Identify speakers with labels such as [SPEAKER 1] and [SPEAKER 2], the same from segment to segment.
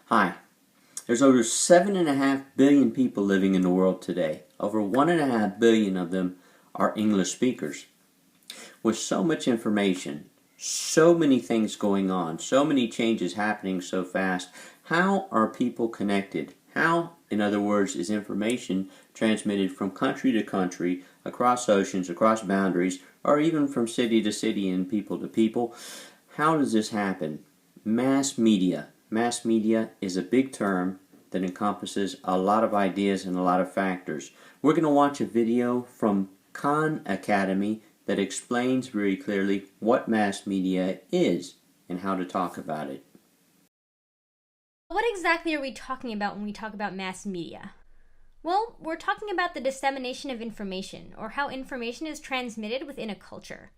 [SPEAKER 1] Hi. There's over 7.5 billion people living in the world today. Over 1.5 billion of them are English speakers. With so much information, so many things going on, so many changes happening so fast, how are people connected? How, in other words, is information transmitted from country to country, across oceans, across boundaries, or even from city to city and people to people? How does this happen? Mass media. Mass media is a big term that encompasses a lot of ideas and a lot of factors. We're going to watch a video from Kahn Academy that explains very clearly what mass media is and how to talk about it.
[SPEAKER 2] What exactly are we talking about when we talk about mass media? Well, we're talking about the dissemination of information, or how information is transmitted within a culture.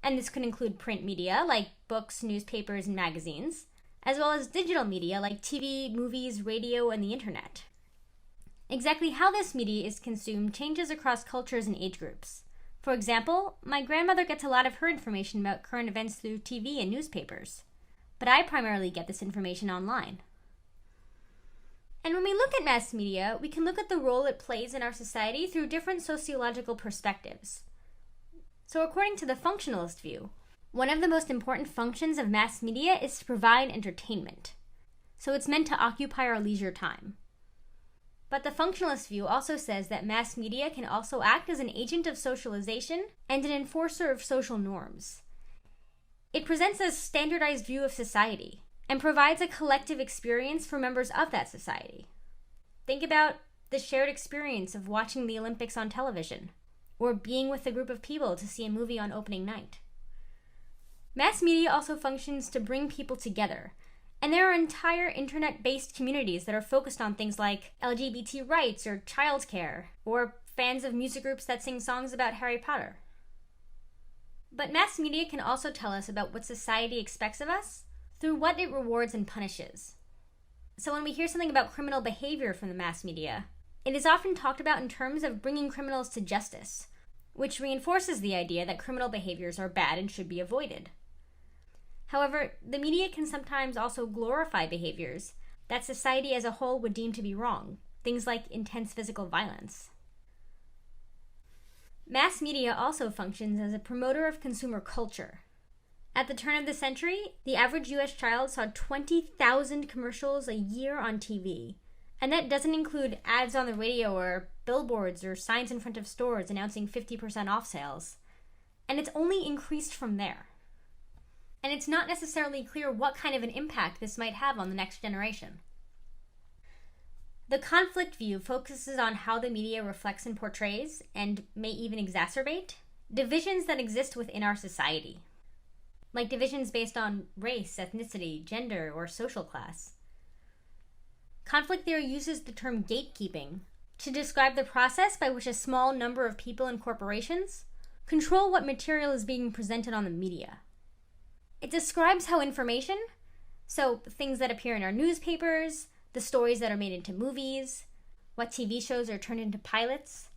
[SPEAKER 2] And this could include print media, like books, newspapers, and magazines, as well as digital media like TV, movies, radio, and the internet. Exactly how this media is consumed changes across cultures and age groups. For example, my grandmother gets a lot of her information about current events through TV and newspapers, but I primarily get this information online. And when we look at mass media, we can look at the role it plays in our society through different sociological perspectives. So according to the functionalist view, one of the most important functions of mass media is to provide entertainment. So it's meant to occupy our leisure time. But the functionalist view also says that mass media can also act as an agent of socialization and an enforcer of social norms. It presents a standardized view of society and provides a collective experience for members of that society. Think about the shared experience of watching the Olympics on television, or being with a group of people to see a movie on opening night. Mass media also functions to bring people together, and there are entire internet-based communities that are focused on things like LGBT rights or childcare, or fans of music groups that sing songs about Harry Potter. But mass media can also tell us about what society expects of us through what it rewards and punishes. So when we hear something about criminal behavior from the mass media, it is often talked about in terms of bringing criminals to justice, which reinforces the idea that criminal behaviors are bad and should be avoided. However, the media can sometimes also glorify behaviors that society as a whole would deem to be wrong, things like intense physical violence. Mass media also functions as a promoter of consumer culture. At the turn of the century, the average US child saw 20,000 commercials a year on TV, and that doesn't include ads on the radio or billboards or signs in front of stores announcing 50% off sales. And it's only increased from there. And it's not necessarily clear what kind of an impact this might have on the next generation. The conflict view focuses on how the media reflects and portrays, and may even exacerbate, divisions that exist within our society, like divisions based on race, ethnicity, gender, or social class. Conflict theory uses the term gatekeeping to describe the process by which a small number of people and corporations control what material is being presented on the media. It describes how information, so things that appear in our newspapers, the stories that are made into movies, what TV shows are turned into pilots,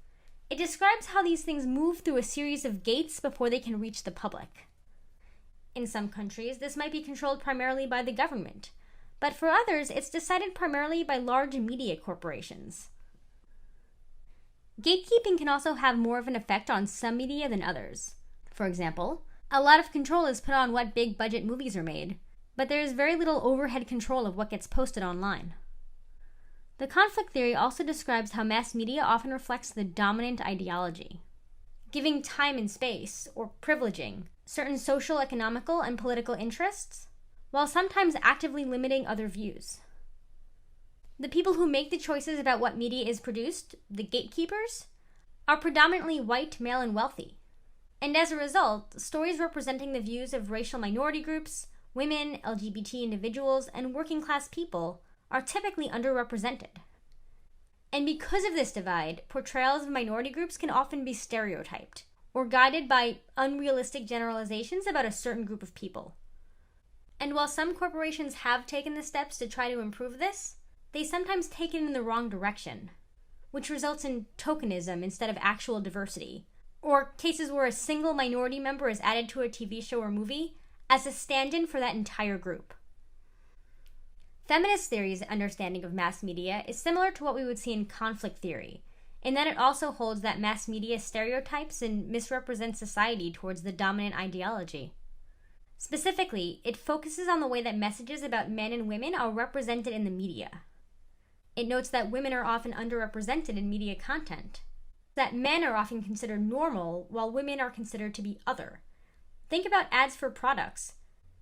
[SPEAKER 2] it describes how these things move through a series of gates before they can reach the public. In some countries, this might be controlled primarily by the government, but for others, it's decided primarily by large media corporations. Gatekeeping can also have more of an effect on some media than others. For example, a lot of control is put on what big budget movies are made, but there is very little overhead control of what gets posted online. The conflict theory also describes how mass media often reflects the dominant ideology, giving time and space, or privileging, certain social, economical, and political interests, while sometimes actively limiting other views. The people who make the choices about what media is produced, the gatekeepers, are predominantly white, male, and wealthy. And as a result, stories representing the views of racial minority groups, women, LGBT individuals, and working class people are typically underrepresented. And because of this divide, portrayals of minority groups can often be stereotyped, or guided by unrealistic generalizations about a certain group of people. And while some corporations have taken the steps to try to improve this, they sometimes take it in the wrong direction, which results in tokenism instead of actual diversity, or cases where a single minority member is added to a TV show or movie as a stand-in for that entire group. Feminist theory's understanding of mass media is similar to what we would see in conflict theory, in that it also holds that mass media stereotypes and misrepresents society towards the dominant ideology. Specifically, it focuses on the way that messages about men and women are represented in the media. It notes that women are often underrepresented in media content, that men are often considered normal while women are considered to be other. Think about ads for products.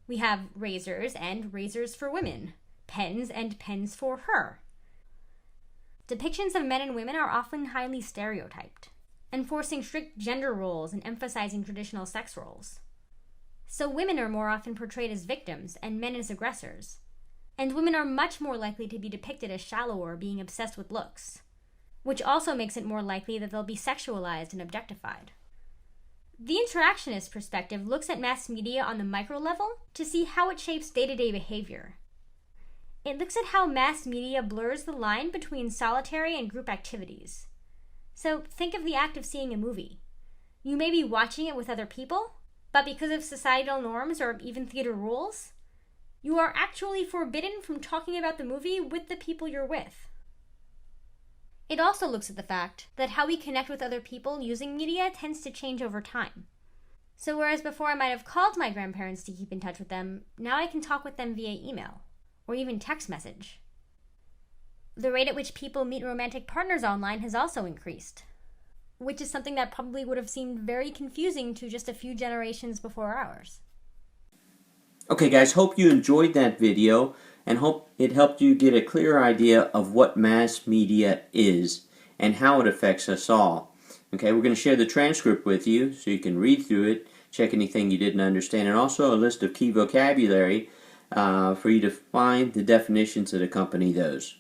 [SPEAKER 2] We have razors and razors for women, pens and pens for her. Depictions of men and women are often highly stereotyped, enforcing strict gender roles and emphasizing traditional sex roles. So women are more often portrayed as victims and men as aggressors. And women are much more likely to be depicted as shallow or being obsessed with looks, which also makes it more likely that they'll be sexualized and objectified. The interactionist perspective looks at mass media on the micro level to see how it shapes day-to-day behavior. It looks at how mass media blurs the line between solitary and group activities. So think of the act of seeing a movie. You may be watching it with other people, but because of societal norms or even theater rules, you are actually forbidden from talking about the movie with the people you're with. It also looks at the fact that how we connect with other people using media tends to change over time. So whereas before I might have called my grandparents to keep in touch with them, now I can talk with them via email, or even text message. The rate at which people meet romantic partners online has also increased, which is something that probably would have seemed very confusing to just a few generations before ours.
[SPEAKER 1] Okay guys, hope you enjoyed that video and hope it helped you get a clear idea of what mass media is and how it affects us all. Okay, we're going to share the transcript with you so you can read through it, check anything you didn't understand, and also a list of key vocabulary for you to find the definitions that accompany those.